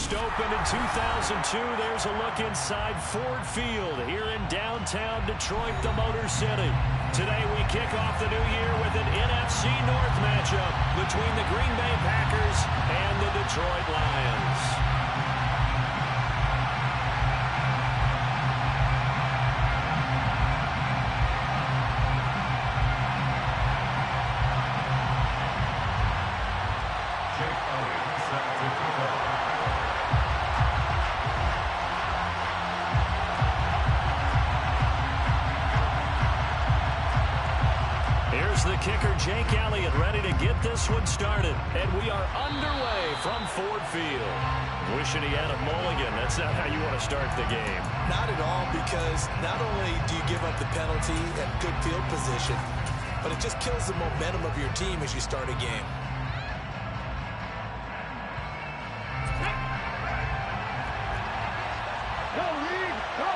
First opened in 2002. There's a look inside Ford Field here in downtown Detroit, the Motor City. Today we kick off the new year with an NFC North matchup between the Green Bay Packers and the Detroit Lions. Here's the kicker, Jake Elliott, ready to get this one started. And we are underway from Ford Field. Wishing he had a mulligan. That's not how you want to start the game. Not at all, because not only do you give up the penalty and good field position, but it just kills the momentum of your team as you start a game. Go, Reed, go!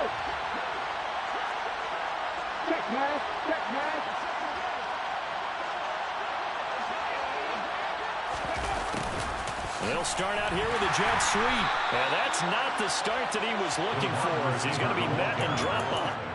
Check, man. Check, man. They'll start out here with a jet sweep. And that's not the start that he was looking for, as he's going to be met and drop on.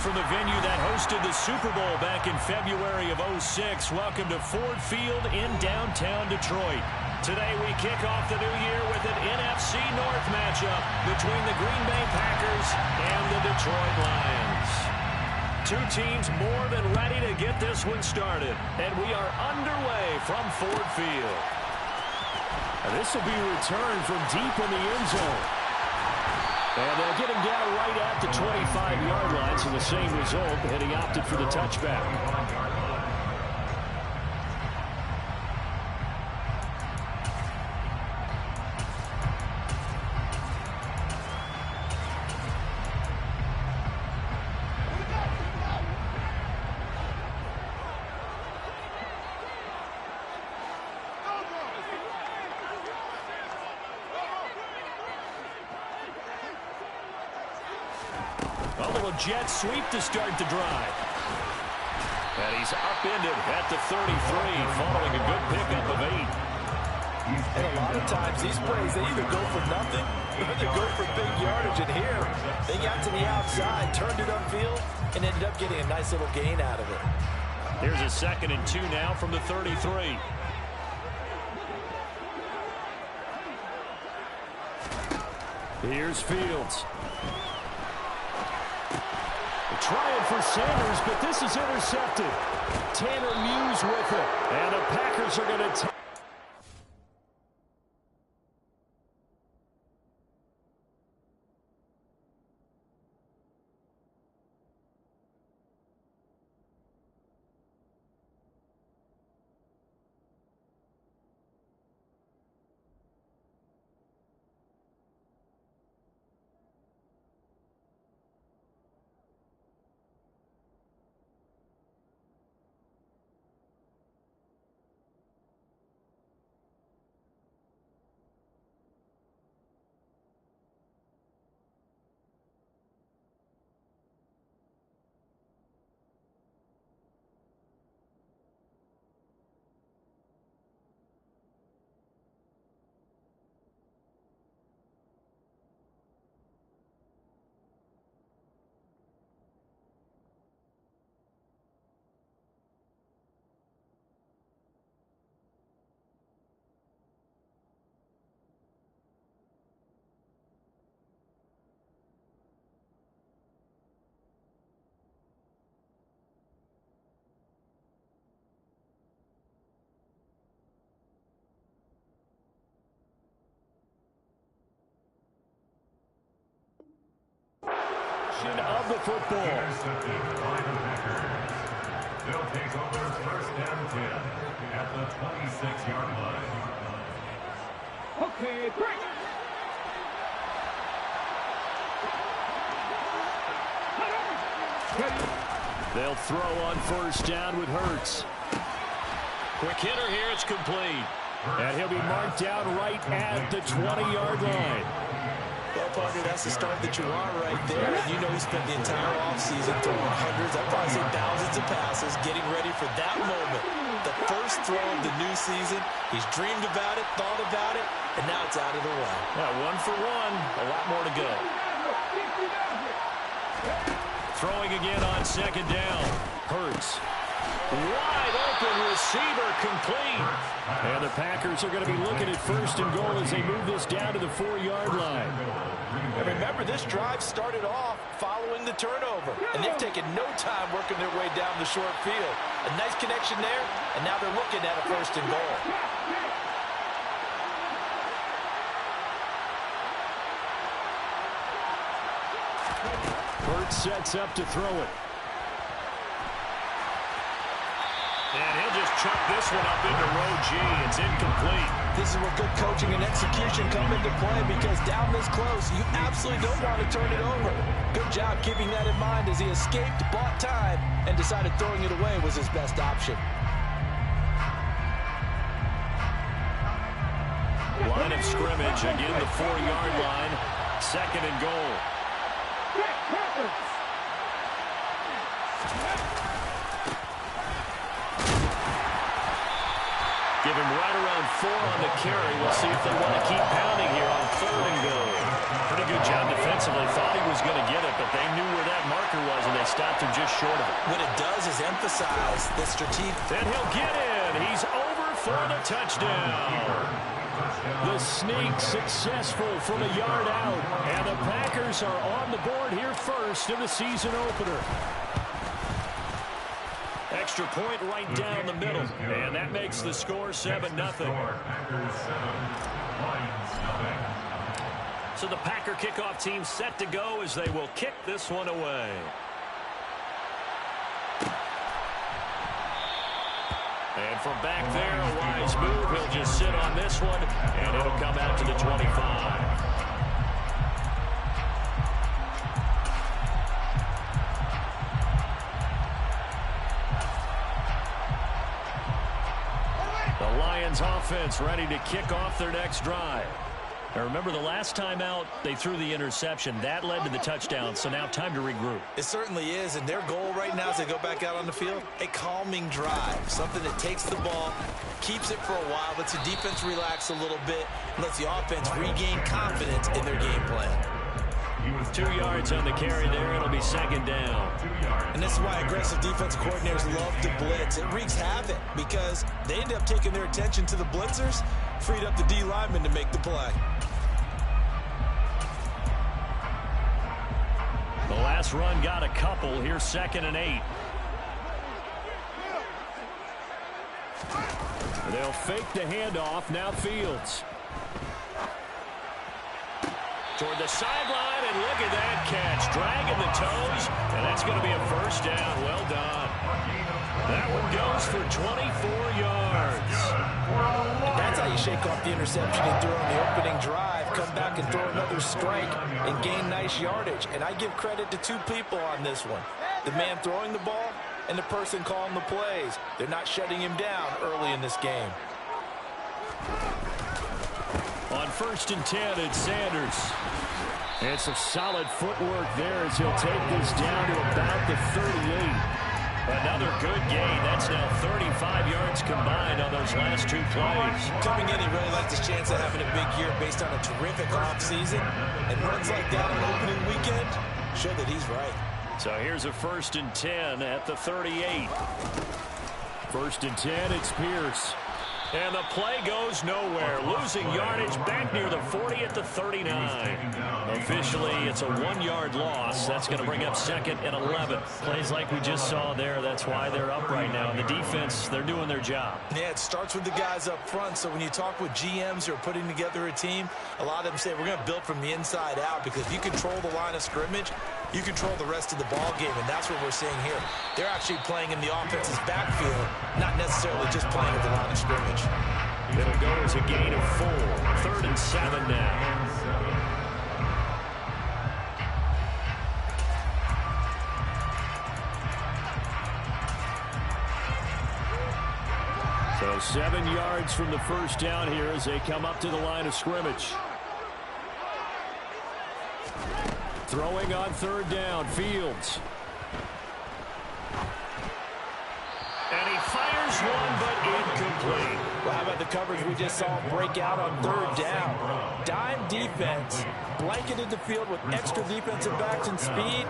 from the venue that hosted the Super Bowl back in February of '06. Welcome to Ford Field in downtown Detroit. Today we kick off the new year with an NFC North matchup between the Green Bay Packers and the Detroit Lions. Two teams more than ready to get this one started, and we are underway from Ford Field. This will be a return from deep in the end zone. And they'll get him down right at the 25-yard line, so the same result, and he opted for the touchback. A little jet sweep to start the drive. And he's upended at the 33, following a good pickup of 8. And a lot of times, these plays, they either go for nothing or they go for big yardage. And here, they got to the outside, turned it upfield, and ended up getting a nice little gain out of it. Here's a 2nd and 2 now from the 33. Here's Fields. Trying for Sanders, but this is intercepted. Tanner Muse with it. And the Packers are going to... of the football. They'll take over 1st and 10 at the 26-yard line. Okay, break. They'll throw on 1st down with Hurts. Quick hitter here, it's complete. And he'll be marked down right at the 20-yard line. Well, partner, that's the start that you want right there. And you know he spent the entire offseason throwing hundreds, I'd probably say thousands of passes, getting ready for that moment. The first throw of the new season. He's dreamed about it, thought about it, and now it's out of the way. Yeah, 1 for 1, a lot more to go. Throwing again on 2nd down. Hurts. Wide open receiver, complete. And the Packers are going to be looking at 1st and goal as they move this down to the 4-yard line. And remember, this drive started off following the turnover, and they've taken no time working their way down the short field. A nice connection there, and now they're looking at a 1st and goal. Hurts sets up to throw it. And he'll just chuck this one up into row G. It's incomplete. This is where good coaching and execution come into play, because down this close, you absolutely don't want to turn it over. Good job keeping that in mind as he escaped, bought time, and decided throwing it away was his best option. Line of scrimmage, again the 4-yard line. 2nd and goal. Give him right around 4 on the carry. We'll see if they want to keep pounding here on 3rd and goal. Pretty good job defensively. Thought he was going to get it, but they knew where that marker was, and they stopped him just short of it. What it does is emphasize the strategic. And he'll get in. He's over for the touchdown. The sneak successful from a yard out. And the Packers are on the board here first in the season opener. Extra point right down the middle. And that makes the score 7-0. So the Packer kickoff team set to go as they will kick this one away. And from back there, a wise move. He'll just sit on this one, and it'll come out to the 25. The Lions offense ready to kick off their next drive. Now remember, the last time out, they threw the interception. That led to the touchdown, so now time to regroup. It certainly is, and their goal right now as they go back out on the field, a calming drive, something that takes the ball, keeps it for a while, lets the defense relax a little bit, and lets the offense regain confidence in their game plan. 2 yards on the carry there. It'll be 2nd down. And this is why aggressive defensive coordinators love to blitz. It wreaks havoc because they end up taking their attention to the blitzers, freed up the D lineman to make the play. The last run got a couple. Here's 2nd and 8. They'll fake the handoff. Now Fields. Toward the sideline, and look at that catch. Dragging the toes, and that's going to be a 1st down. Well done. That one goes for 24 yards. That's how you shake off the interception you threw on the opening drive. Come back and throw another strike and gain nice yardage. And I give credit to 2 people on this one. The man throwing the ball and the person calling the plays. They're not shutting him down early in this game. On 1st and 10, it's Sanders. And some solid footwork there as he'll take this down to about the 38. Another good gain. That's now 35 yards combined on those last 2 plays. Coming in, he really likes his chance of having a big year based on a terrific offseason. And runs like that on opening weekend show that he's right. So here's a 1st and 10 at the 38. 1st and 10, it's Pierce. And the play goes nowhere. Losing yardage back near the 40 at the 39. Officially, it's a 1-yard loss. That's going to bring up 2nd and 11. Plays like we just saw there. That's why they're up right now. And the defense, they're doing their job. Yeah, it starts with the guys up front. So when you talk with GMs who are putting together a team, a lot of them say we're going to build from the inside out, because if you control the line of scrimmage, you control the rest of the ball game, and that's what we're seeing here. They're actually playing in the offense's backfield, not necessarily just playing at the line of scrimmage. It'll go as a gain of 4. 3rd and 7 now. So 7 yards from the 1st down here as they come up to the line of scrimmage. Throwing on 3rd down, Fields. And he fires one, but incomplete. Well, how about the coverage we just saw break out on 3rd down? Dime defense, blanketed the field with extra defensive backs and speed,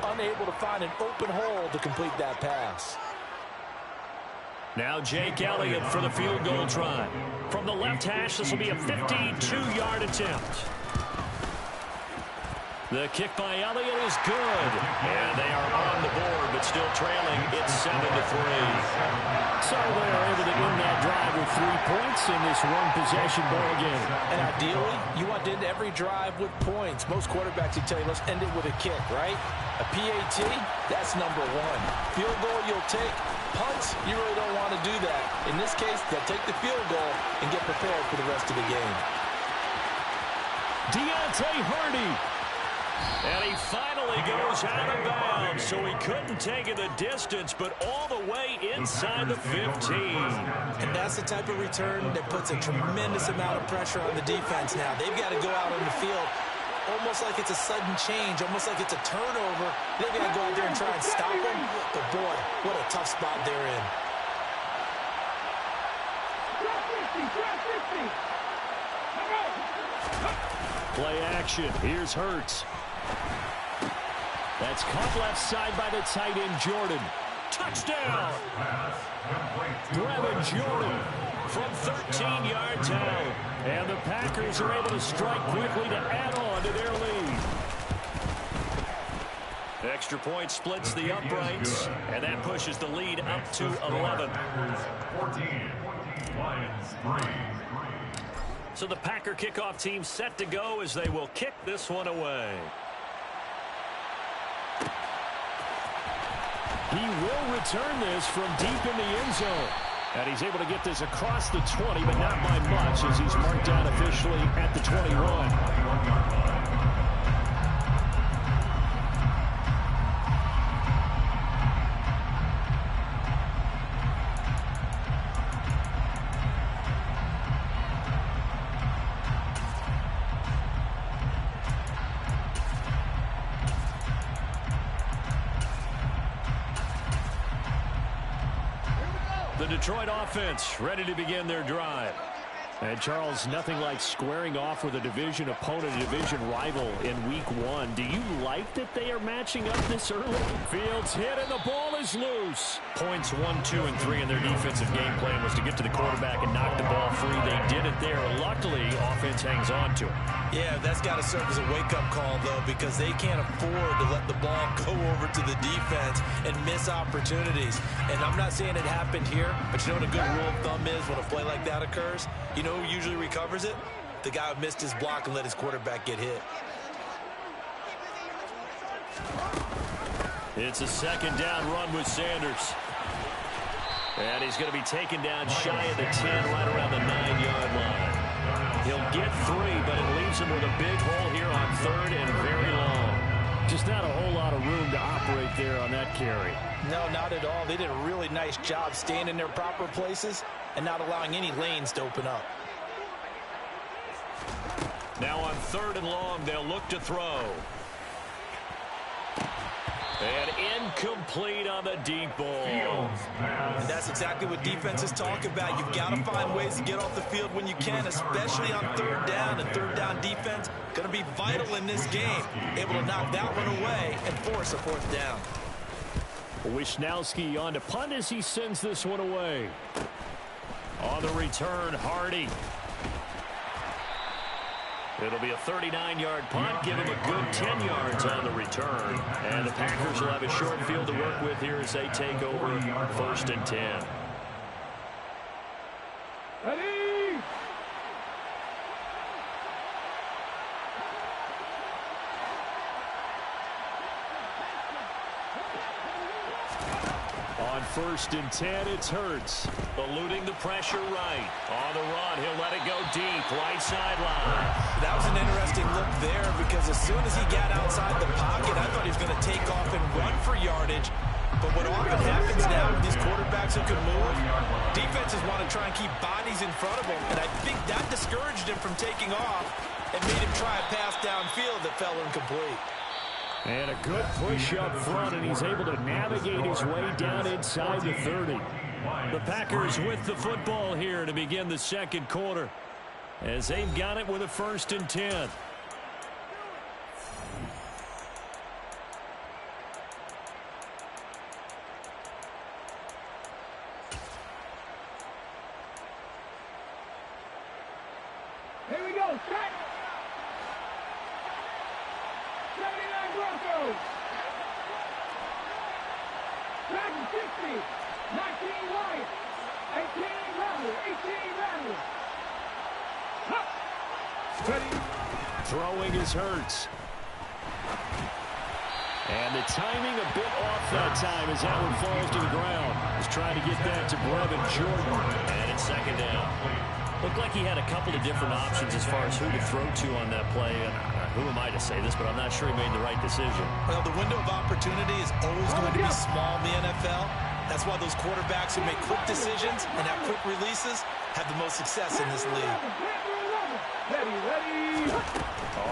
unable to find an open hole to complete that pass. Now Jake Elliott for the field goal try. From the left hash, this will be a 52-yard attempt. The kick by Elliott is good. And they are on the board, but still trailing. It's 7-3. So they are able to end that drive with 3 points in this one-possession ball game. And ideally, you want to end every drive with points. Most quarterbacks will tell you, let's end it with a kick, right? A PAT, that's number 1. Field goal you'll take. Punts, you really don't want to do that. In this case, they'll take the field goal and get prepared for the rest of the game. Deontay Hardy. And he finally goes out of bounds, so he couldn't take it the distance, but all the way inside the 15. And that's the type of return that puts a tremendous amount of pressure on the defense now. They've got to go out on the field almost like it's a sudden change, almost like it's a turnover. They've got to go out there and try and stop them. But, boy, what a tough spot they're in. Play action. Here's Hurts. That's caught left side by the tight end, Jordan. Touchdown! Brevin Jordan from 13 yards out. And the Packers are able to strike quickly to add on to their lead. Extra point splits the uprights, and that pushes the lead up to 11. 14, Lions 3. So the Packer kickoff team set to go as they will kick this one away. He will return this from deep in the end zone. And he's able to get this across the 20, but not by much as he's marked down officially at the 21. The Detroit offense ready to begin their drive. And Charles, nothing like squaring off with a division opponent, a division rival in week 1. Do you like that they are matching up this early? Fields hit and the ball is loose. Points 1, 2, and 3 in their defensive game plan was to get to the quarterback and knock the ball free. They did it there. Luckily, offense hangs on to it. Yeah, that's got to serve as a wake-up call, though, because they can't afford to let the ball go over to the defense and miss opportunities. And I'm not saying it happened here, but you know what a good rule of thumb is when a play like that occurs? You know who usually recovers it? The guy who missed his block and let his quarterback get hit. It's a second down run with Sanders. And he's going to be taken down shy of the 10, right around the 9-yard line. He'll get 3, but it leaves him with a big hole here on 3rd and very long. Just not a whole lot of room to operate there on that carry. No, not at all. They did a really nice job staying in their proper places and not allowing any lanes to open up. Now on 3rd and long, they'll look to throw. And incomplete on the deep ball. And that's exactly what defenses talk about. You've got to find ways to get off the field when you can, especially on 3rd down. And 3rd down defense going to be vital in this game. Able to knock that one away and force a 4th down. Wisnowski on to punt as he sends this one away. On the return, Hardy. It'll be a 39-yard punt. Give him a good 10 yards on the return. And the Packers will have a short field to work with here as they take over 1st and 10. Ready? On 1st and 10, it's Hurts. Eluding the pressure right. On the run, he'll let it go deep. Right sideline. That was an interesting look there because as soon as he got outside the pocket, I thought he was going to take off and run for yardage. But what often happens now with these quarterbacks who can move, defenses want to try and keep bodies in front of them. And I think that discouraged him from taking off and made him try a pass downfield that fell incomplete. And a good push up front, and he's able to navigate his way down inside the 30. The Packers with the football here to begin the second quarter as they've got it with a 1st and 10. Here we go. Set. 79 Broncos. 760. 19 Lions. 18 Rebels. 18 Rebels. Ready. Throwing is Hurts. And the timing a bit off that time as that one falls to the ground. He's trying to get that to Brevin Jordan. And it's 2nd down. Looked like he had a couple of different options as far as who to throw to on that play. And who am I to say this, but I'm not sure he made the right decision. Well, the window of opportunity is always going to be small in the NFL. That's why those quarterbacks who make quick decisions and have quick releases have the most success in this league. Ready.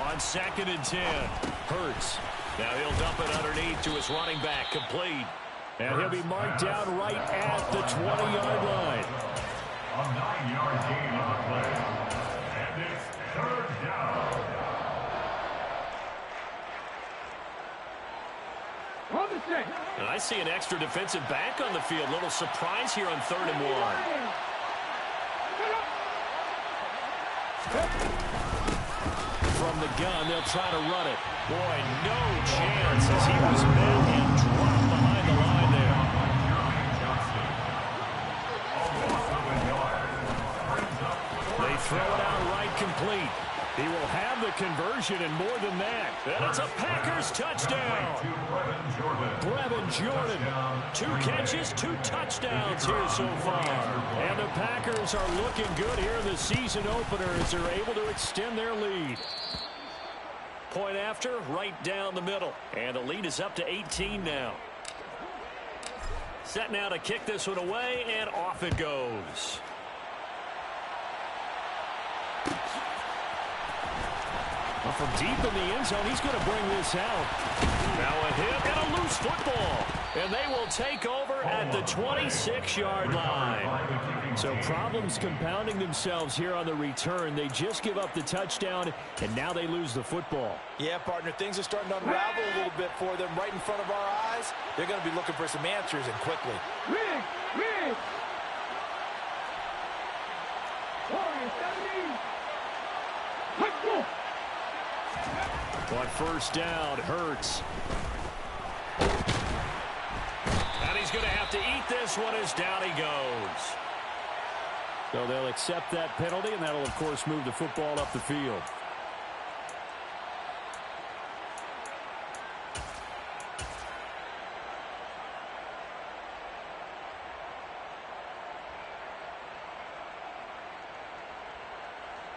On 2nd and 10, Hurts. Now he'll dump it underneath to his running back, complete. And he'll be marked down right at the 20-yard line. A 9-yard gain on the play. And it's 3rd down. set. And I see an extra defensive back on the field. Little surprise here on 3rd and 1. From the gun, they'll try to run it. Boy, no chance as he was met and dropped behind the line there. They throw it out right complete. He will have the conversion and more than that. And it's a Packers touchdown. Brevin Jordan. 2 catches, 2 touchdowns here so far. And the Packers are looking good here in the season opener as they're able to extend their lead. Point after, right down the middle. And the lead is up to 18 now. Set now to kick this one away, and off it goes. Well, from deep in the end zone, he's going to bring this out. Now a hit and a loose football. And they will take over at the 26-yard line. So problems compounding themselves here on the return. They just give up the touchdown, and now they lose the football. Yeah, partner, things are starting to unravel a little bit for them right in front of our eyes. They're going to be looking for some answers, and quickly. Rig! On first down, Hurts. And he's going to have to eat this one as down he goes. So they'll accept that penalty, and that'll, of course, move the football up the field.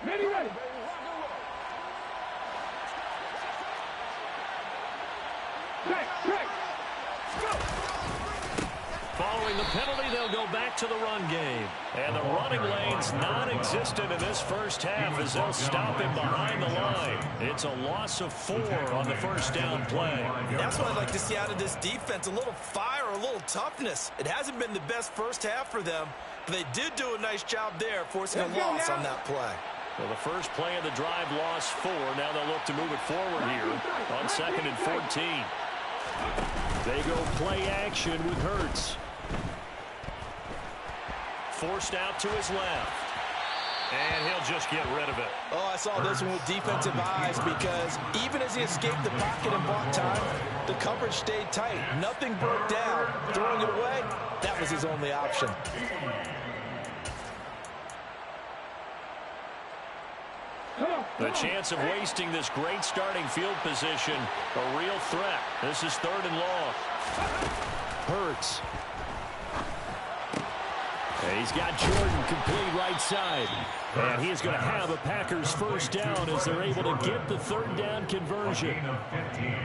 Ready. Track. Following the penalty, they'll go back to the run game. And the running lane's non-existent in this first half as they'll stop him behind the line. It's a loss of 4 on the first down play. That's what I'd like to see out of this defense, a little fire, a little toughness. It hasn't been the best first half for them, but they did do a nice job there, forcing a loss on that play. Well, the first play of the drive lost 4. Now they'll look to move it forward here on 2nd and 14. They go play action with Hurts. Forced out to his left. And he'll just get rid of it. Oh, I saw this one with defensive eyes because even as he escaped the pocket and bought time, the coverage stayed tight. Nothing broke down. Throwing it away, that was his only option. The chance of wasting this great starting field position, a real threat. This is 3rd and long. Hurts. And he's got Jordan complete right side. And he is going to have a Packers first down as they're able to get the 3rd down conversion.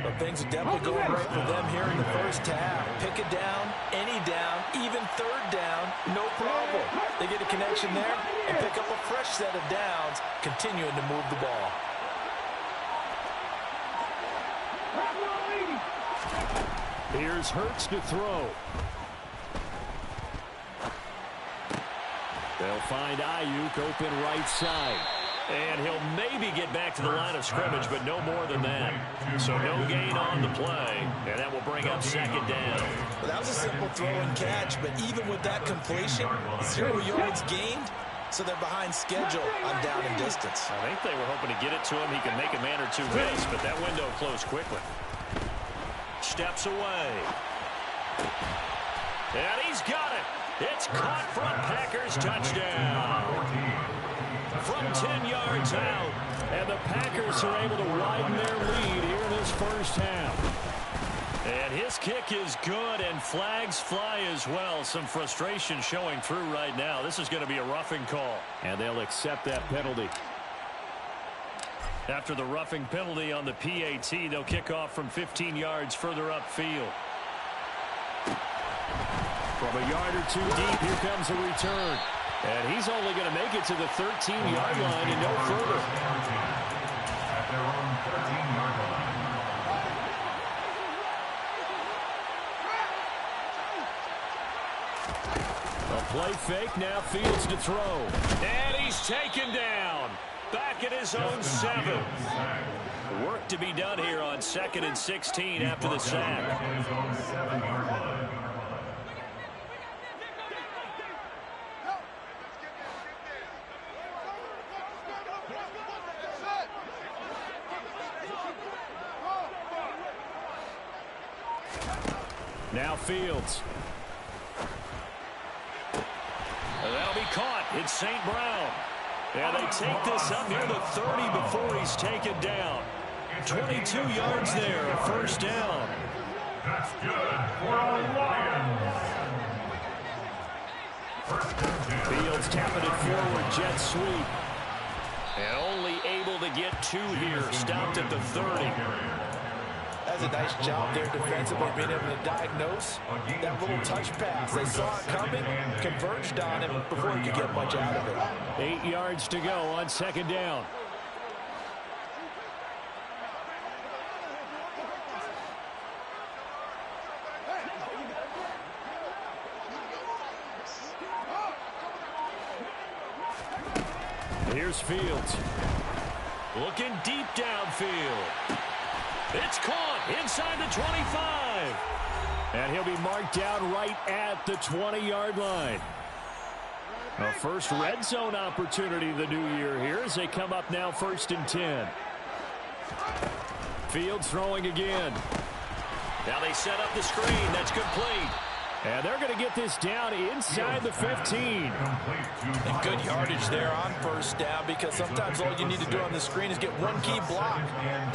But things are definitely going right for them here in the first half. Pick it down, any down, even 3rd down, no problem. They get a connection there and pick up a fresh set of downs, continuing to move the ball. Here's Hurts to throw. They'll find Ayuk open right side. And he'll maybe get back to the line of scrimmage, but no more than that. So no gain on the play, and that will bring up 2nd down. Well, that was a simple throw and catch, but even with that completion, 0 yards gained, so they're behind schedule on down and distance. I think they were hoping to get it to him. He could make a man or two miss, but that window closed quickly. Steps away. And he's got it. It's caught for a Packers touchdown. From 10 yards out. And the Packers are able to widen their lead here in this first half. And his kick is good, and flags fly as well. Some frustration showing through right now. This is going to be a roughing call. And they'll accept that penalty. After the roughing penalty on the PAT, they'll kick off from 15 yards further upfield. From a yard or 2 deep, here comes a return. And he's only going to make it to the 13-yard line and no further. At their own 13-yard line. A play fake, now Fields to throw. And he's taken down. Back at his own 7. Work to be done here on 2nd and 16 after the sack. Now Fields. And that'll be caught. It's St. Brown. And they take this up near the 30 before he's taken down. 22 yards there, a first down. That's good for the Lions. Fields tapping it forward, jet sweep. And only able to get 2 here, stopped at the 30. That's a nice job there defensively, being able to diagnose that little touch pass. They saw it coming, converged on him before he could get much out of it. 8 yards to go on 2nd down. Here's Fields. Looking deep downfield. It's caught inside the 25. And he'll be marked down right at the 20-yard line. A first red zone opportunity the new year here as they come up now 1st and 10. Fields throwing again. Now they set up the screen. That's complete. And they're going to get this down inside the 15. And good yardage there on first down, because sometimes all you need to do on the screen is get one key block.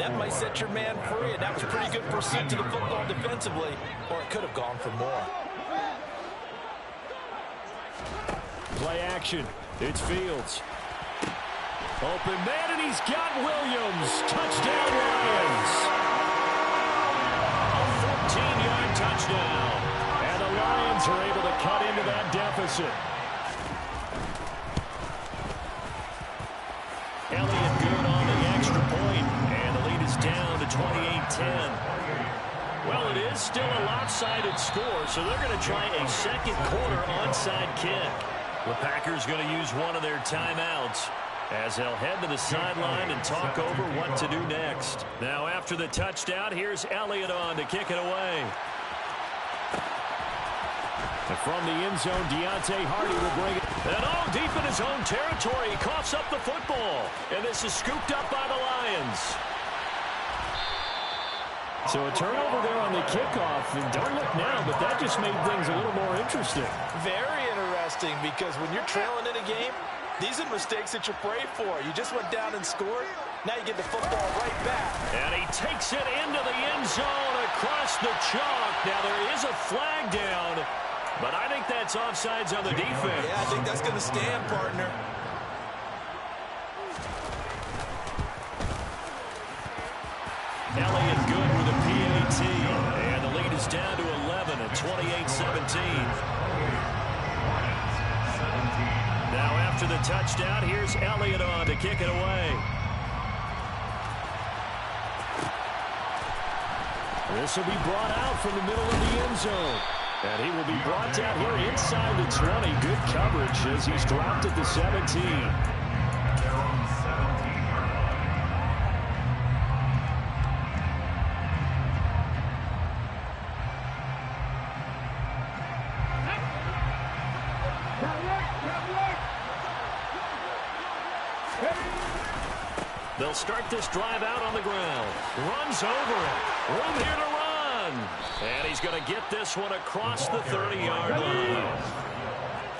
That might set your man free, and that was pretty good pursuit to the football defensively, or it could have gone for more. Play action. It's Fields. Open man, and he's got Williams. Touchdown, Lions. A 14-yard touchdown. And the Lions are able to cut into that deficit. Elliott good on the extra point, and the lead is down to 28-10. Well, it is still a lopsided score, so they're going to try a second quarter onside kick. The Packers going to use one of their timeouts as they'll head to the sideline and talk over what to do next. Now, after the touchdown, here's Elliott on to kick it away. And from the end zone, Deontay Hardy will bring it. And deep in his own territory, he coughs up the football. And this is scooped up by the Lions. So a turnover there on the kickoff. And don't look now, but that just made things a little more interesting. Very interesting, because when you're trailing in a game, these are mistakes that you pray for. You just went down and scored. Now you get the football right back. And he takes it into the end zone across the chalk. Now there is a flag down, but I think that's offsides on the defense. Yeah, I think that's going to stand, partner. Elliott good with a PAT. And the lead is down to 11 at 28-17. Now after the touchdown, here's Elliott on to kick it away. This will be brought out from the middle of the end zone. And he will be brought down here inside the 20. Good coverage as he's dropped at the 17. They'll start this drive out on the ground. Runs over it. Room here to run. And he's going to get this one across the 30-yard line.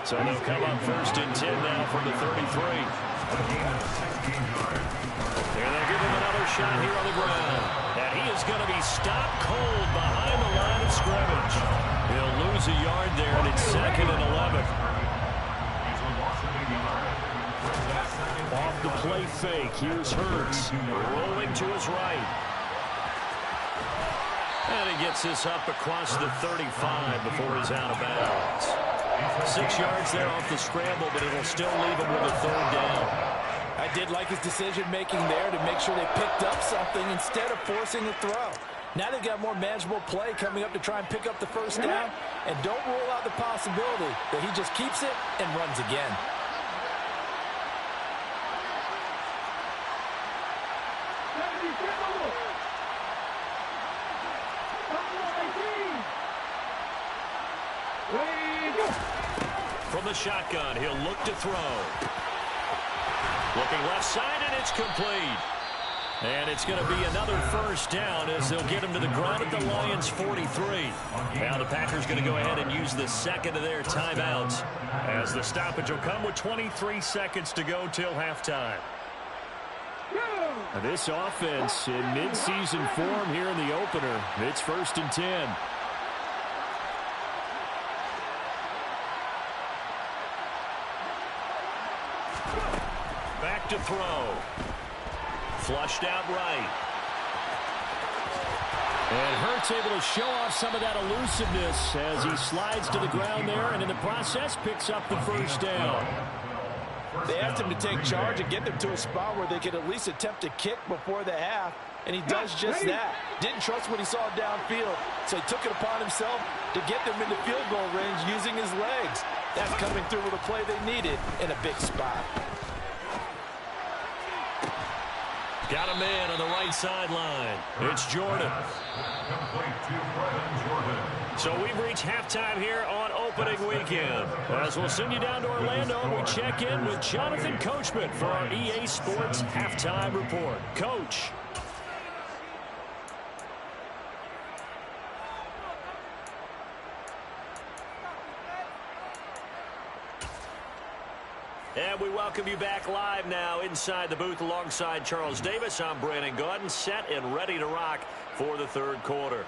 So they'll come up 1st and 10 now from the 33. And they'll give him another shot here on the ground. And he is going to be stopped cold behind the line of scrimmage. He'll lose a yard there, and it's 2nd and 11. Off the play fake, here's Hurts, rolling to his right. And he gets this up across the 35 before he's out of bounds. 6 yards there off the scramble, but it'll still leave him with a 3rd down. I did like his decision-making there to make sure they picked up something instead of forcing the throw. Now they've got more manageable play coming up to try and pick up the 1st down, and don't rule out the possibility that he just keeps it and runs again. From the shotgun, he'll look to throw. Looking left side, and it's complete. And it's going to be another first down as they'll get him to the ground at the Lions' 43. Now the Packers going to go ahead and use the second of their timeouts, as the stoppage will come with 23 seconds to go till halftime. This offense in midseason form here in the opener. It's 1st and 10. Back to throw. Flushed out right. And Hurts able to show off some of that elusiveness as he slides to the ground there, and in the process picks up the first down. They asked him to take charge and get them to a spot where they could at least attempt to kick before the half, and he does just that. Didn't trust what he saw downfield, so he took it upon himself to get them into field goal range using his legs. That's coming through with a play they needed in a big spot. Got a man on the right sideline. It's Jordan. So we've reached halftime here on opening weekend. As we'll send you down to Orlando, and we check in with Jonathan Coachman for our EA Sports Halftime Report. Coach. And we welcome you back live now inside the booth alongside Charles Davis. I'm Brandon Gaudin, set and ready to rock for the third quarter.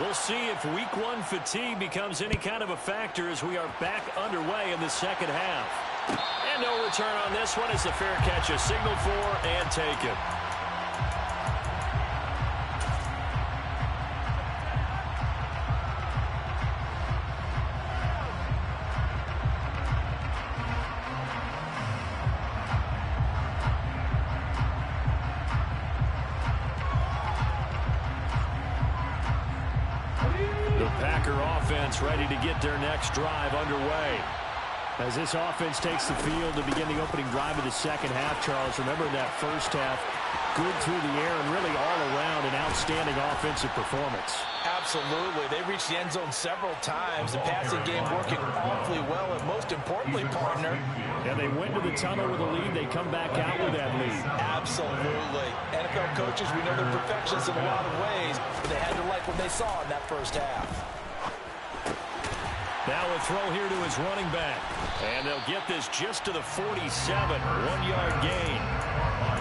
We'll see if week one fatigue becomes any kind of a factor as we are back underway in the second half. And no return on this one as the fair catch is signaled for and taken. Ready to get their next drive underway. As this offense takes the field to begin the opening drive of the second half, Charles, remember that first half, good through the air and really all around an outstanding offensive performance. Absolutely. They reached the end zone several times. The passing game working awfully well, and most importantly, partner. And they went to the tunnel with a lead. They come back out with that lead. Absolutely. NFL coaches, we know they're perfectionists in a lot of ways, but they had to like what they saw in that first half. Now a throw here to his running back. And they'll get this just to the 47. 1-yard gain.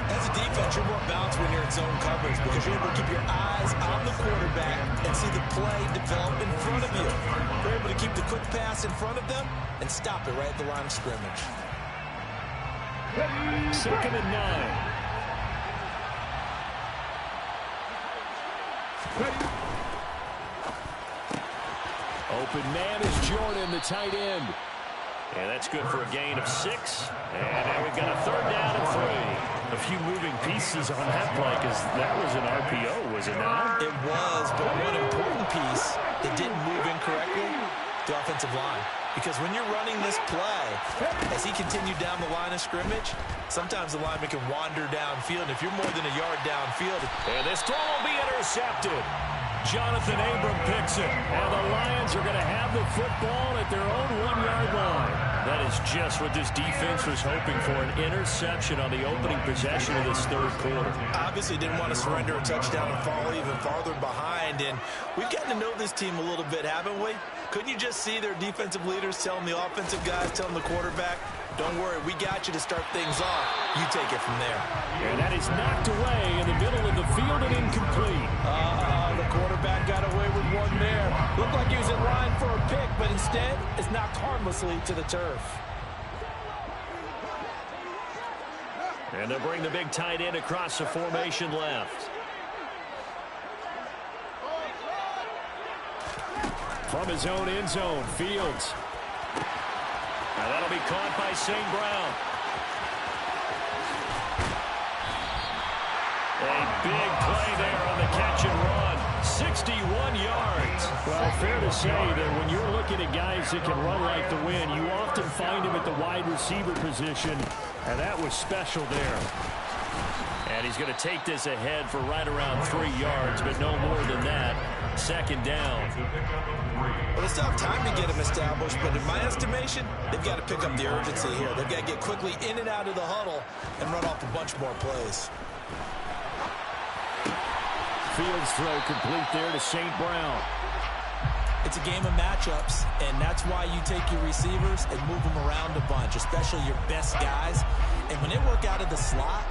As a defense, you're more balanced when you're in zone coverage because you're able to keep your eyes on the quarterback and see the play develop in front of you. You're able to keep the quick pass in front of them and stop it right at the line of scrimmage. 2nd and 9. Open man is Jordan, the tight end. And that's good for a gain of 6. And now we've got a 3rd down and 3. A few moving pieces on that play because that was an RPO, was it not? It was, but one important piece that didn't move incorrectly, the offensive line. Because when you're running this play, as he continued down the line of scrimmage, sometimes the lineman can wander downfield. If you're more than a yard downfield. And this throw will be intercepted. Jonathan Abram picks it. And the Lions are going to have the football at their own 1-yard line. That is just what this defense was hoping for, an interception on the opening possession of this third quarter. Obviously didn't want to surrender a touchdown and fall even farther behind. And we've gotten to know this team a little bit, haven't we? Couldn't you just see their defensive leaders telling the offensive guys, telling the quarterback, don't worry, we got you to start things off. You take it from there. And that is knocked away in the middle of the field and incomplete. The quarterback got away with one there. Looked like he was in line for a pick, but instead is knocked harmlessly to the turf. And they'll bring the big tight end across the formation left. From his own end zone, Fields. And that'll be caught by St. Brown. A big play there on the catch and run. 61 yards. Well, fair to say that when you're looking at guys that can run like the wind, you often find him at the wide receiver position, and that was special there. And he's going to take this ahead for right around 3 yards, but no more than that. Second down. Well, they still have time to get him established, but in my estimation, they've got to pick up the urgency here. They've got to get quickly in and out of the huddle and run off a bunch more plays. Fields throw complete there to St. Brown. It's a game of matchups, and that's why you take your receivers and move them around a bunch, especially your best guys. And when they work out of the slot,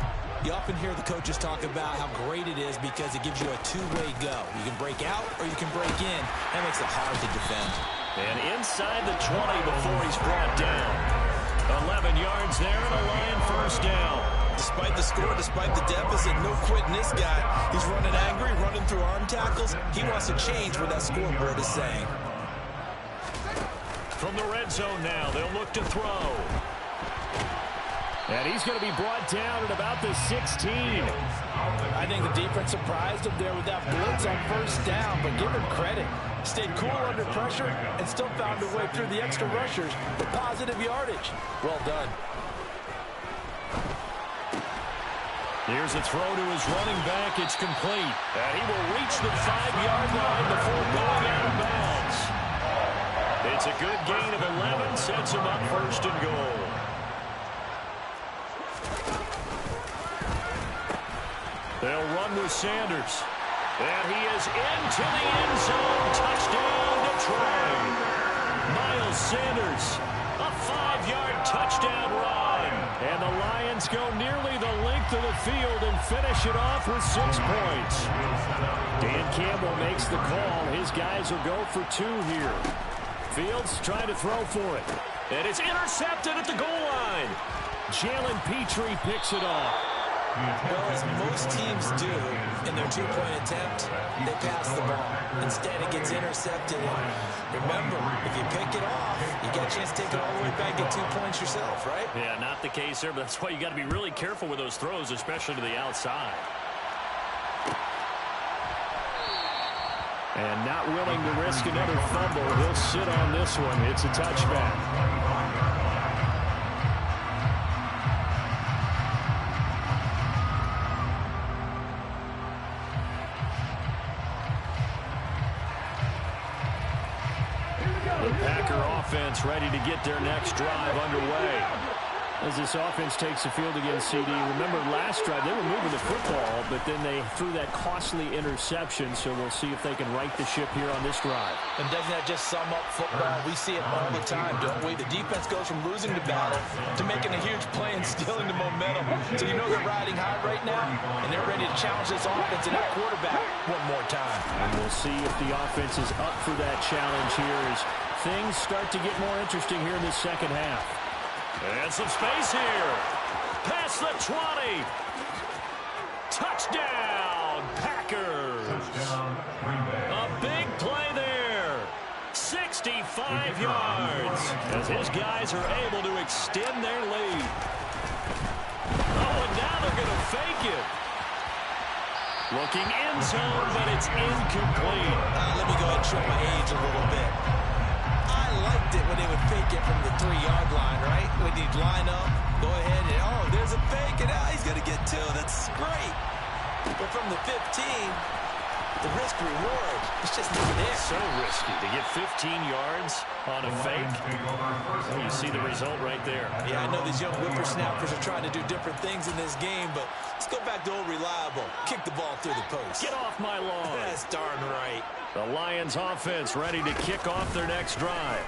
you often hear the coaches talk about how great it is because it gives you a two-way go. You can break out or you can break in. That makes it hard to defend. And inside the 20 before he's brought down. 11 yards there and a Lion first down. Despite the score, despite the deficit, no quitting this guy. He's running angry, running through arm tackles. He wants to change what that scoreboard is saying. From the red zone now, they'll look to throw. And he's going to be brought down at about the 16. I think the defense surprised him there with that blitz on first down, but give him credit. Stayed cool under pressure and still found a way through the extra rushers for positive yardage. Well done. Here's a throw to his running back. It's complete. And he will reach the 5-yard line before going out of bounds. It's a good gain of 11. Sets him up first and goal. They'll run with Sanders. And he is into the end zone. Touchdown, Detroit. Miles Sanders, a 5-yard touchdown run. And the Lions go nearly the length of the field and finish it off with 6 points. Dan Campbell makes the call. His guys will go for 2 here. Fields trying to throw for it. And it's intercepted at the goal line. Jalen Petrie picks it off. Well, as most teams do in their 2-point attempt, they pass the ball. Instead, it gets intercepted. And remember, if you pick it off, you got a chance to take it all the way back and get 2 points yourself, right? Yeah, not the case there, but that's why you got to be really careful with those throws, especially to the outside. And not willing to risk another fumble, he'll sit on this one. It's a touchback. The Packer offense ready to get their next drive underway. As this offense takes the field against CD, remember last drive they were moving the football, but then they threw that costly interception, so we'll see if they can right the ship here on this drive. And doesn't that just sum up football? We see it all the time, don't we? The defense goes from losing the battle to making a huge play and stealing the momentum. So you know they're riding high right now, and they're ready to challenge this offense and that quarterback one more time. And we'll see if the offense is up for that challenge here as things start to get more interesting here in this second half. And some space here. Past the 20. Touchdown, Packers. A big play there. 65 yards as his guys are able to extend their lead. Oh, and now they're going to fake it. Looking end zone, but it's incomplete. Let me go ahead and show my age a little bit. I liked it when they would fake it from the 3-yard line, right? When he'd line up, go ahead, and oh, there's a fake, and he's going to get 2. That's great. But from the 15, the risk-reward, it's just not there. So risky to get 15 yards on a fake. Well, you see the result right there. Yeah, I know these young whippersnappers are trying to do different things in this game, but let's go back to old reliable. Kick the ball through the post. Get off my lawn. That's darn right. The Lions offense ready to kick off their next drive.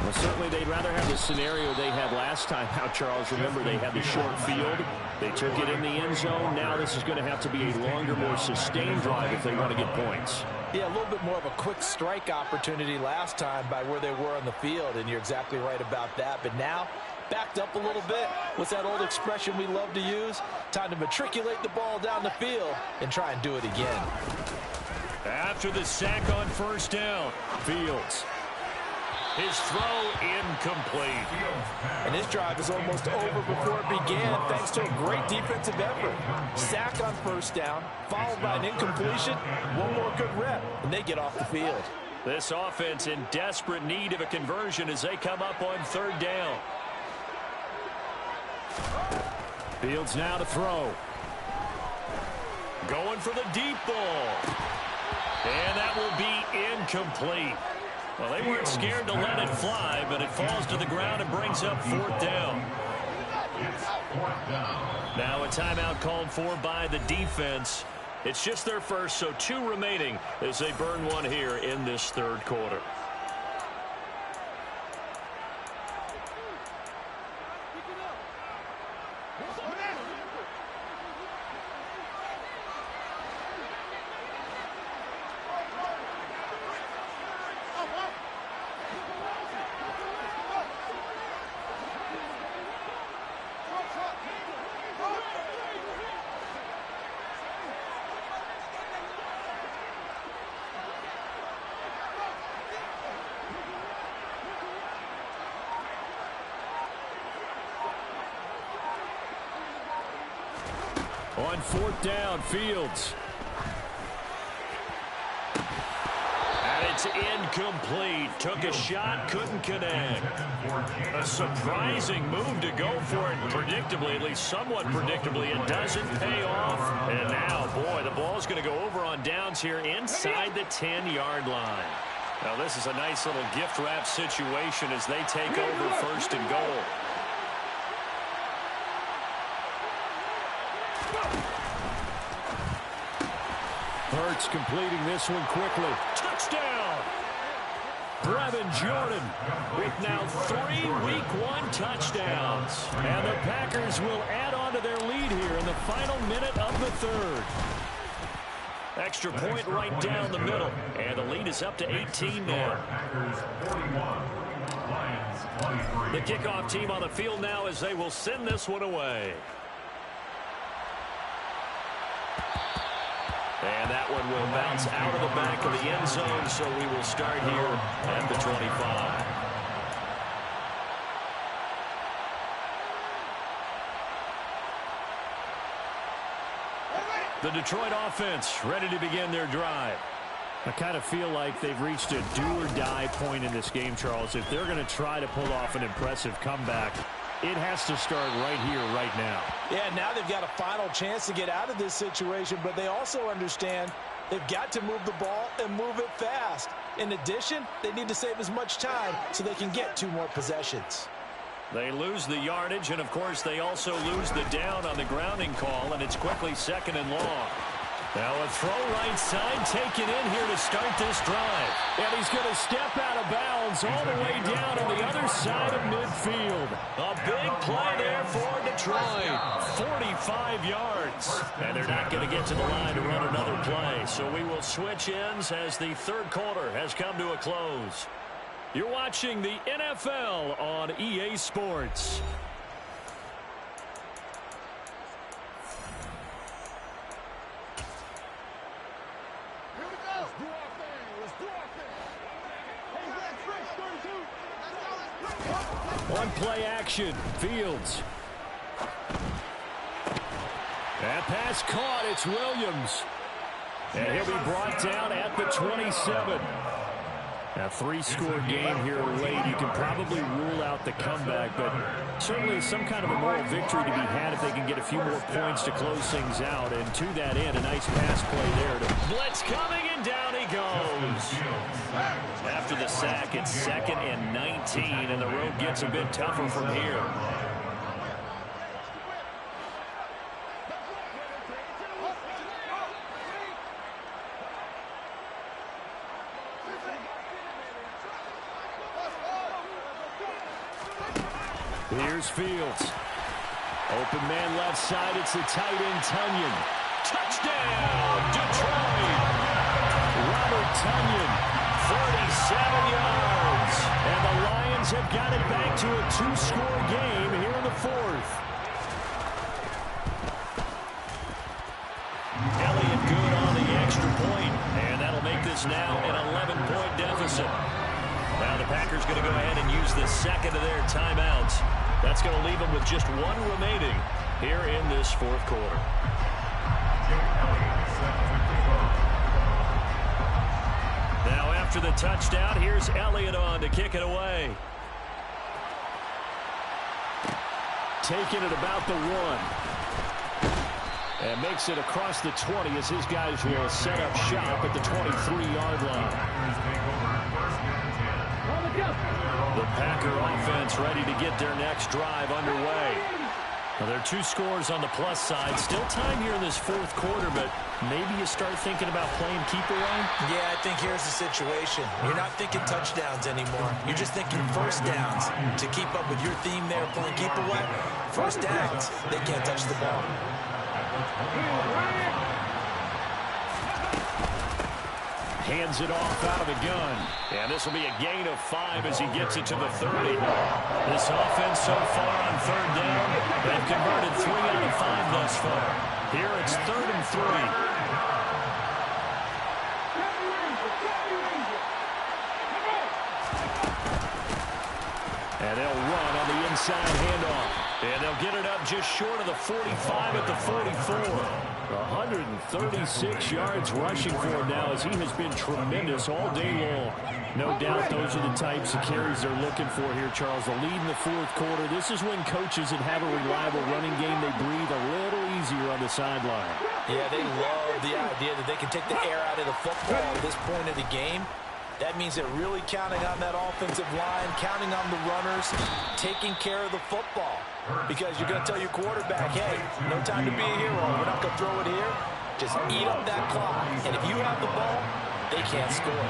Well, certainly they'd rather have the scenario they had last time out, Charles. Remember, they had the short field. They took it in the end zone. Now this is going to have to be a longer, more sustained drive if they want to get points. Yeah, a little bit more of a quick strike opportunity last time by where they were on the field, and you're exactly right about that. But now backed up a little bit. What's that old expression we love to use? Time to matriculate the ball down the field and try and do it again. After the sack on first down, Fields. His throw incomplete. And this drive is almost over before it began thanks to a great defensive effort. Sack on first down, followed by an incompletion. One more good rep, and they get off the field. This offense in desperate need of a conversion as they come up on third down. Fields now to throw. Going for the deep ball. And that will be incomplete. Well, they weren't scared to let it fly, but it falls to the ground and brings up fourth down. Now a timeout called for by the defense. It's just their first, so 2 remaining as they burn one here in this third quarter. On fourth down, Fields. And it's incomplete. Took a shot, couldn't connect. A surprising move to go for it. Predictably, at least somewhat predictably, it doesn't pay off. And now, boy, the ball's going to go over on downs here inside the 10-yard line. Now, this is a nice little gift wrap situation as they take over first and goal. Hurts completing this one quickly. Touchdown! Brevin Jordan with now 3 Week 1 touchdowns. And the Packers will add on to their lead here in the final minute of the third. Extra point right down the middle. And the lead is up to 18 now. The kickoff team on the field now as they will send this one away. And that one will bounce out of the back of the end zone, so we will start here at the 25. The Detroit offense ready to begin their drive. I kind of feel like they've reached a do-or-die point in this game, Charles. If they're going to try to pull off an impressive comeback, it has to start right here, right now. Yeah, now they've got a final chance to get out of this situation, but they also understand they've got to move the ball and move it fast. In addition, they need to save as much time so they can get 2 more possessions. They lose the yardage, and, of course, they also lose the down on the grounding call, and it's quickly second and long. Now a throw right side taken in here to start this drive. And he's going to step out of bounds all the way down on the other side of midfield. A big play there for Detroit. 45 yards. And they're not going to get to the line to run another play. So we will switch ends as the third quarter has come to a close. You're watching the NFL on EA Sports. On play action, Fields. That pass caught, it's Williams. And he'll be brought down at the 27. A 3-score game here late. You can probably rule out the comeback, but certainly some kind of a moral victory to be had if they can get a few more points to close things out. And to that end, a nice pass play there. Blitz coming, and down he goes. After the sack, it's 2nd and 19, and the road gets a bit tougher from here. Here's Fields. Open man left side. It's the tight end, Tonyan. Touchdown, Detroit. Robert Tonyan, 47 yards. And the Lions Lions have got it back to a two-score game here in the fourth. Elliott good on the extra point, and that'll make this now an 11-point deficit. Now the Packers going to go ahead and use the second of their timeouts. That's going to leave them with just one remaining here in this fourth quarter. Now after the touchdown, here's Elliott on to kick it away. Taking it about the 1. And makes it across the 20 as his guys will set up shop at the 23-yard line. The Packer offense ready to get their next drive underway. Now, there are 2 scores on the plus side. Still time here in this fourth quarter, but maybe you start thinking about playing keep away? Yeah, I think here's the situation. You're not thinking touchdowns anymore. You're just thinking first downs. To keep up with your theme there, playing keep away, first downs, they can't touch the ball. Hands it off out of the gun. And this will be a gain of 5 as he gets it to the 30. This offense so far on third down, they've converted 3 out of 5 thus far. Here it's 3rd and 3. And they'll run on the inside handoff. And they'll get it up just short of the 45 at the 44. 136 yards rushing for him now as he has been tremendous all day long. No doubt those are the types of carries they're looking for here, Charles. The lead in the fourth quarter. This is when coaches that have a reliable running game, they breathe a little easier on the sideline. Yeah, they love the idea that they can take the air out of the football at this point of the game. That means they're really counting on that offensive line, counting on the runners, taking care of the football. Because you're going to tell your quarterback, hey, no time to be a hero. We're not going to throw it here. Just eat up that clock. And if you have the ball, they can't score.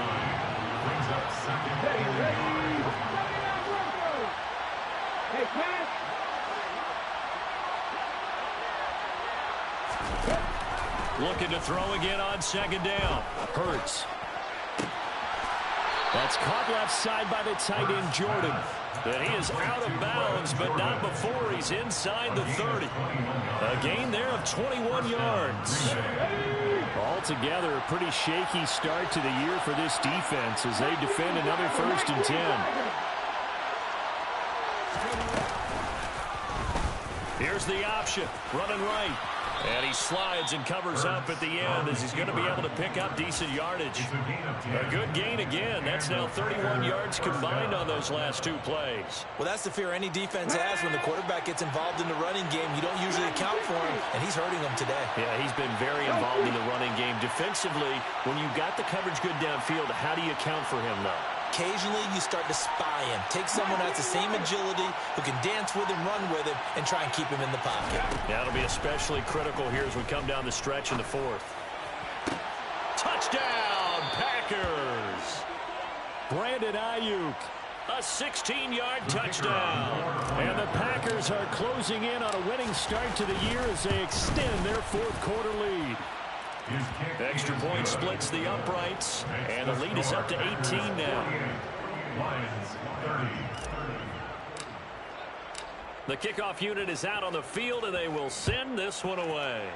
Looking to throw again on second down. Hurts. That's caught left side by the tight end, Jordan. And he is out of bounds, but not before he's inside the 30. A gain there of 21 yards. Altogether, a pretty shaky start to the year for this defense as they defend another 1st and 10. Here's the option, running right. And he slides and covers up at the end as he's going to be able to pick up decent yardage. A good gain again. That's now 31 yards combined on those last 2 plays. Well, that's the fear any defense has when the quarterback gets involved in the running game. You don't usually account for him, and he's hurting them today. Yeah, he's been very involved in the running game. Defensively, when you got the coverage good downfield, how do you account for him, though? Occasionally, you start to spy him. Take someone who has the same agility, who can dance with him, run with him, and try and keep him in the pocket. Yeah, it'll be especially critical here as we come down the stretch in the fourth. Touchdown, Packers! Brandon Ayuk, a 16-yard touchdown. And the Packers are closing in on a winning start to the year as they extend their fourth quarter lead. Extra point splits the uprights, and the lead is up to 18 now. The kickoff unit is out on the field, and they will send this one away.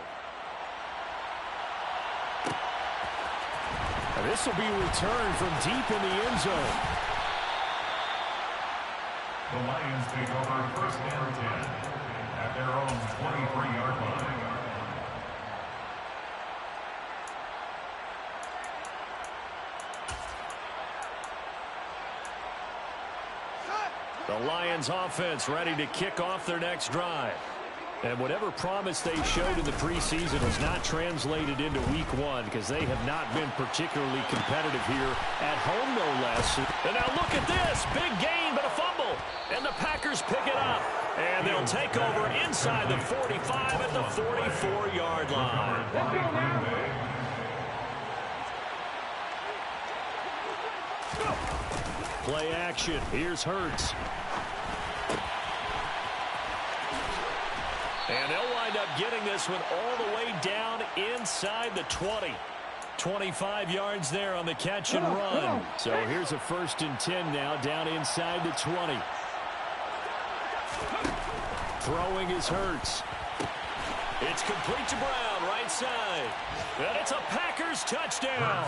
And this will be returned from deep in the end zone. The Lions take over 1st and 10 at their own 23-yard line. The Lions offense ready to kick off their next drive. And whatever promise they showed in the preseason has not translated into week 1 because they have not been particularly competitive here at home, no less. And now look at this. Big gain, but a fumble. And the Packers pick it up. And they'll take over inside the 45 at the 44-yard line. Play action. Here's Hurts. And they'll wind up getting this one all the way down inside the 20. 25 yards there on the catch and run. So here's a 1st and 10 now, down inside the 20. Throwing is Hurts. It's complete to Brown, right side. And it's a Packers touchdown.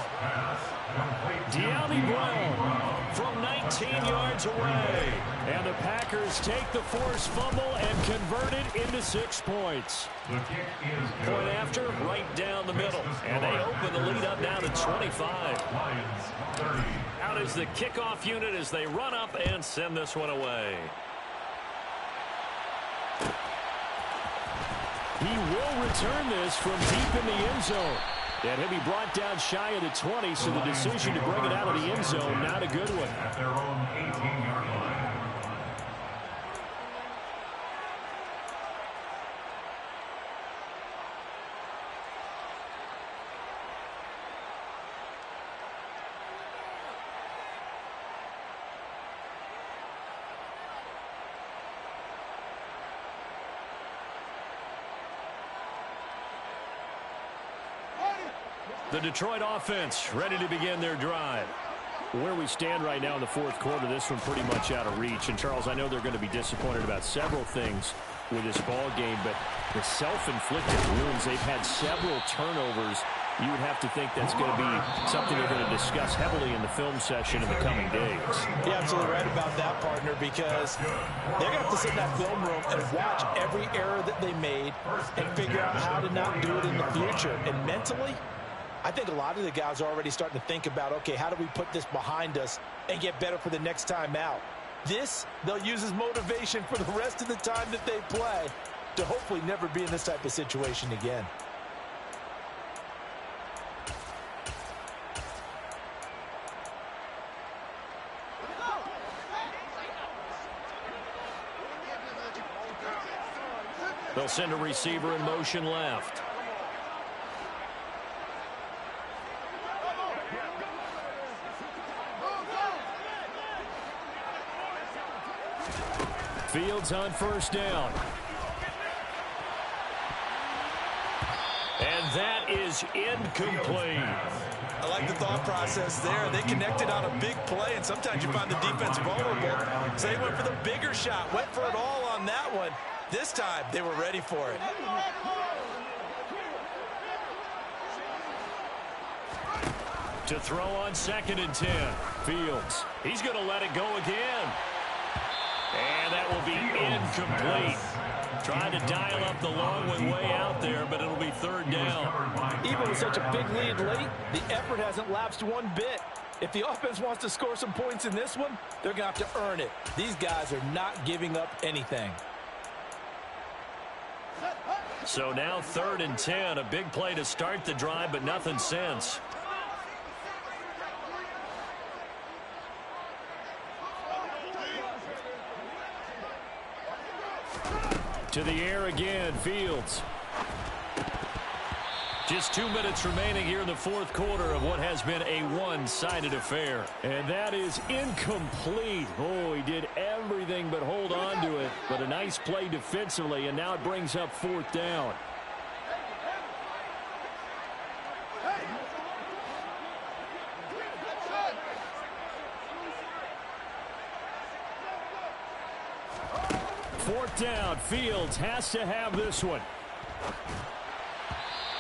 De'Ami Brown from 19 yards away. And the Packers take the forced fumble and convert it into 6 points. Point after, right down the middle. And they open the lead up now to 25. Out is the kickoff unit as they run up and send this one away. He will return this from deep in the end zone. And he'll be brought down shy of the 20, so the decision to bring it out of the end zone, not a good one. At their own 18-yard line. The Detroit offense ready to begin their drive. Where we stand right now in the 4th quarter, this one pretty much out of reach. And, Charles, I know they're going to be disappointed about several things with this ball game, but the self-inflicted wounds, they've had several turnovers. You would have to think that's going to be something they're going to discuss heavily in the film session in the coming days. You're absolutely right about that, partner, because they're going to have to sit in that film room and watch every error that they made and figure out how to not do it in the future. And mentally, I think a lot of the guys are already starting to think about, okay, how do we put this behind us and get better for the next time out? This, they'll use as motivation for the rest of the time that they play to hopefully never be in this type of situation again. They'll send a receiver in motion left. Fields on 1st down. And that is incomplete. I like the thought process there. They connected on a big play, and sometimes you find the defense vulnerable. So they went for the bigger shot, went for it all on that one. This time, they were ready for it. To throw on 2nd and 10. Fields. He's going to let it go again. And that will be incomplete. Trying to dial up the long one way out there, but it'll be 3rd down. Even with such a big lead late, the effort hasn't lapsed one bit. If the offense wants to score some points in this one, they're going to have to earn it. These guys are not giving up anything. So now 3rd and 10. A big play to start the drive, but nothing since. To the air again, Fields. Just 2 minutes remaining here in the 4th quarter of what has been a one-sided affair. And that is incomplete. Oh, he did everything but hold on to it. But a nice play defensively, and now it brings up 4th down. Fourth down, Fields has to have this one.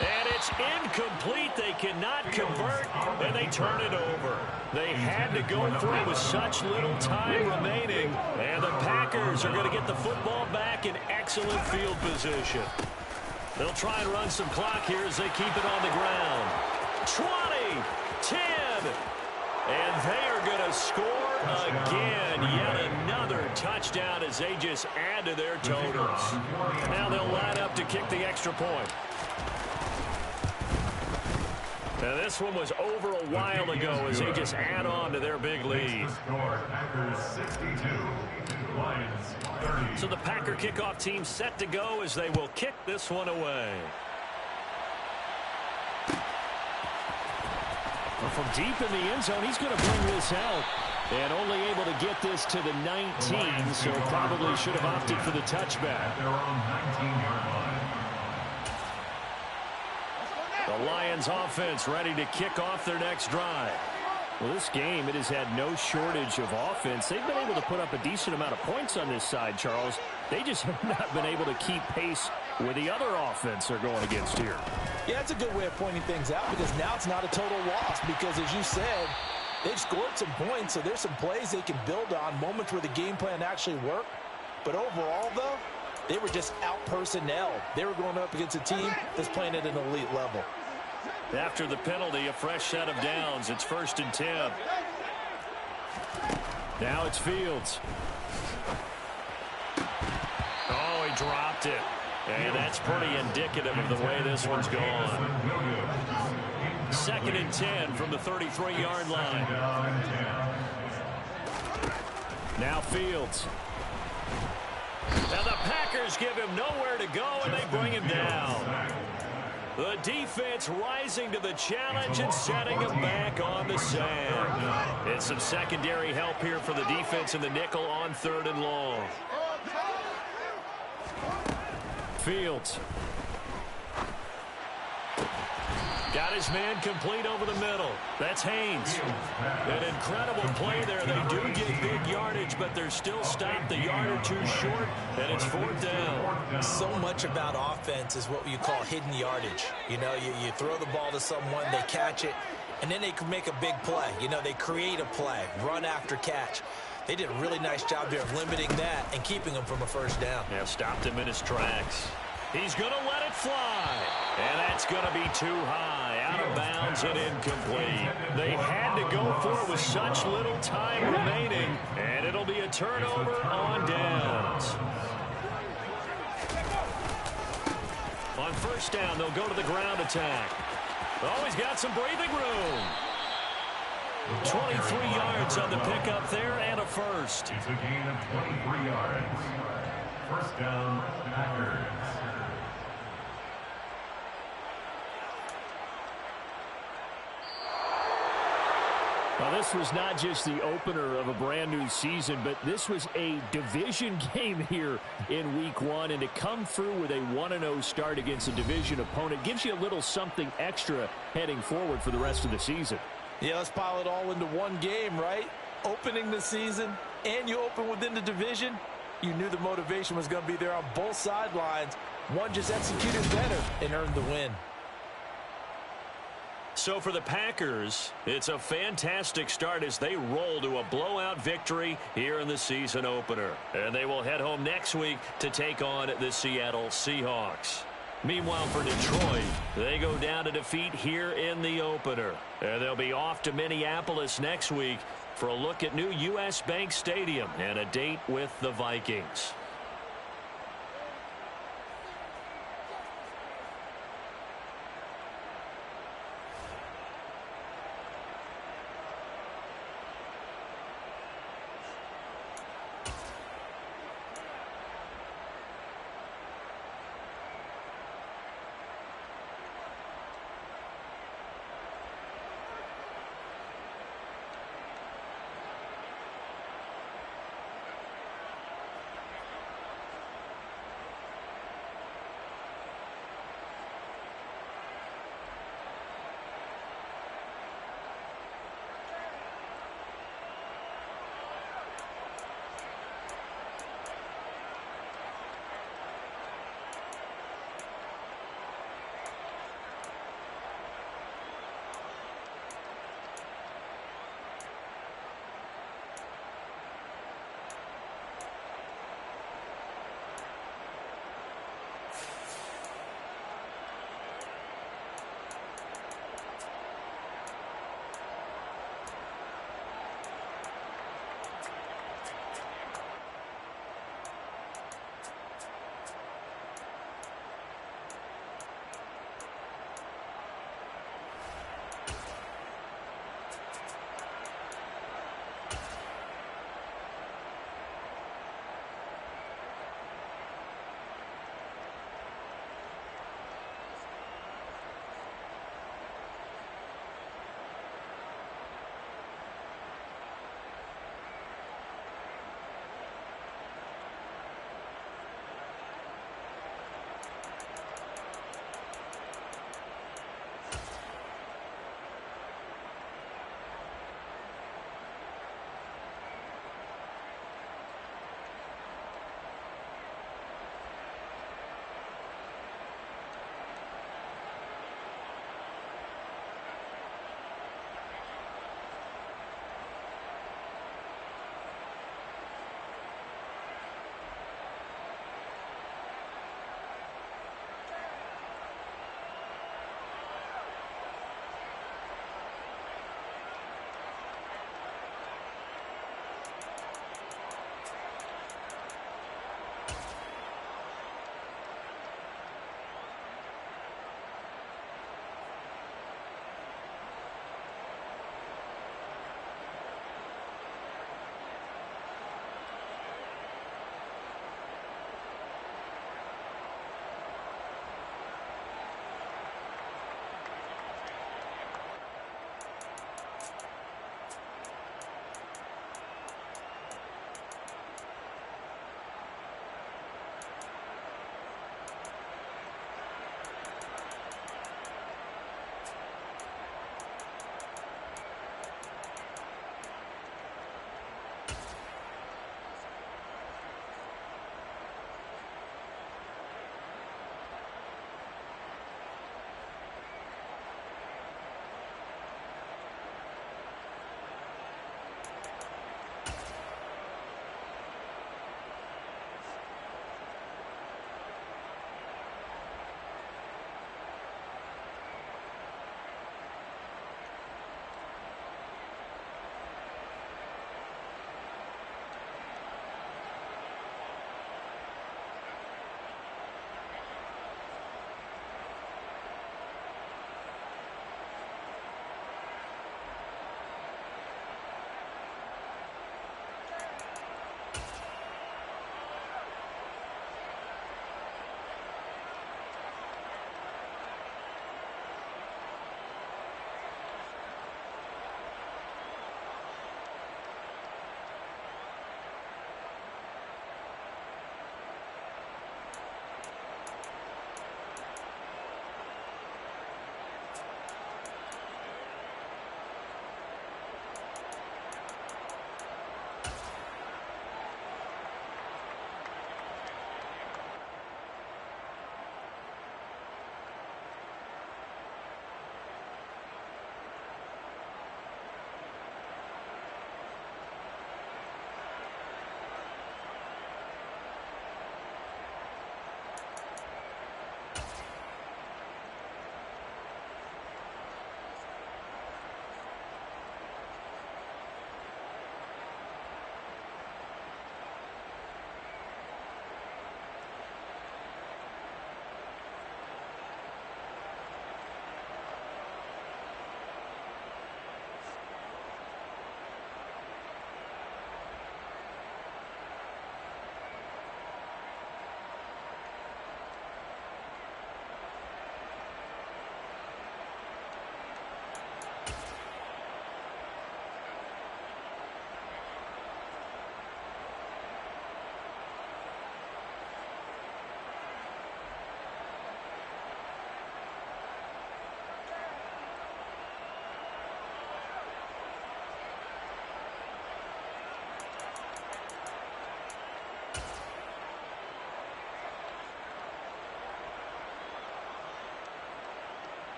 And it's incomplete. They cannot convert, and they turn it over. They had to go for it with such little time remaining, and the Packers are going to get the football back in excellent field position. They'll try and run some clock here as they keep it on the ground. 20, 10, and they are going to score again. Yet another touchdown as they just add to their totals. Now they'll line up to kick the extra point. Now this one was over a while ago as they just add on to their big lead. So the Packer kickoff team set to go as they will kick this one away. Well, from deep in the end zone, he's going to bring this out. And only able to get this to the 19, so probably should have opted for the touchback. At their own 19-yard line. The The Lions offense ready to kick off their next drive. Well, this game, it has had no shortage of offense. They've been able to put up a decent amount of points on this side, Charles. They just have not been able to keep pace with the other offense they're going against here. Yeah, that's a good way of pointing things out because now it's not a total loss because, as you said, they've scored some points, so there's some plays they can build on, moments where the game plan actually worked. But overall, though, they were just out-personnel. They were going up against a team that's playing at an elite level. After the penalty, a fresh set of downs. It's 1st and 10. Now it's Fields. Oh, he dropped it. And that's pretty indicative of the way this one's gone. 2nd and 10 from the 33-yard line. Now Fields. Now the Packers give him nowhere to go, and they bring him down. The defense rising to the challenge and setting him back on the sand. It's some secondary help here for the defense in the nickel on 3rd and long. Fields. Got his man complete over the middle. That's Haynes. An incredible play there. They do get big yardage, but they're still stopped a yard or two short, and it's 4th down. So much about offense is what you call hidden yardage. You know, you throw the ball to someone, they catch it, and then they can make a big play. You know, they create a play, run after catch. They did a really nice job there of limiting that and keeping him from a 1st down. Yeah, stopped him in his tracks. He's going to let it fly. And that's going to be too high, out of bounds and incomplete. They had to go for it with such little time remaining, and it'll be a turnover on downs. On 1st down, they'll go to the ground attack. Oh, he's got some breathing room. 23 yards on the pickup there and a first. It's a gain of 23 yards. 1st down, Packers. Well, this was not just the opener of a brand new season, but this was a division game here in Week 1. And to come through with a 1-0 start against a division opponent gives you a little something extra heading forward for the rest of the season. Yeah, let's pile it all into one game, right? Opening the season, and you open within the division. You knew the motivation was going to be there on both sidelines. One just executed better and earned the win. So for the Packers, it's a fantastic start as they roll to a blowout victory here in the season opener. And they will head home next week to take on the Seattle Seahawks. Meanwhile, for Detroit, they go down to defeat here in the opener. And they'll be off to Minneapolis next week for a look at new U.S. Bank Stadium and a date with the Vikings.